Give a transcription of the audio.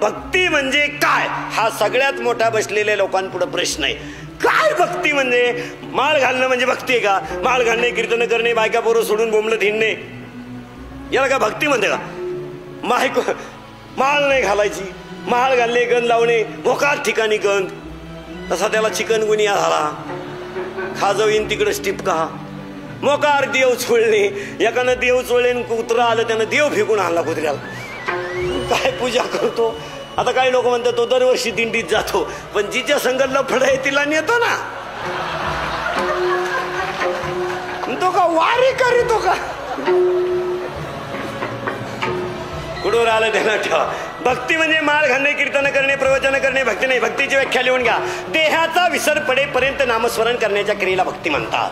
भक्ती म्हणजे काय हा सगळ्यात मोठा बसलेल्या लोकांपुढे प्रश्न आहे. काय भक्ती म्हणजे? माळ घालणं म्हणजे भक्ती आहे का? माळ घालणे, कीर्तन करणे, बायका पोरं सोडून बोंबलं थिंडणे, याला काय भक्ती म्हणते का? माळ नाही घालायची, माळ घालणे, गंध लावणे, मोकार ठिकाणी गंध, तसा त्याला चिकनगुनिया झाला, खाजव येईन तिकडे टिपका, मोकार देव चोळणे, एकानं देव चोळले, कुत्रा आलं त्यानं देव फेकून आणला कुत्र्याला. काय पूजा करतो? आता काही लोक म्हणतात तो दरवर्षी दिंडीत जातो, पण जिच्या संग लफड आहे तिला नेतो ना, तो का वारी करीतो का? कुठवर आलं ध्यानात ठेवा. भक्ती म्हणजे माळ घालणे, कीर्तन करणे, प्रवचन करणे भक्ती नाही. भक्तीची व्याख्या लिहून घ्या. देहाचा विसर पडेपर्यंत नामस्मरण करण्याच्या क्रियेला भक्ती म्हणतात.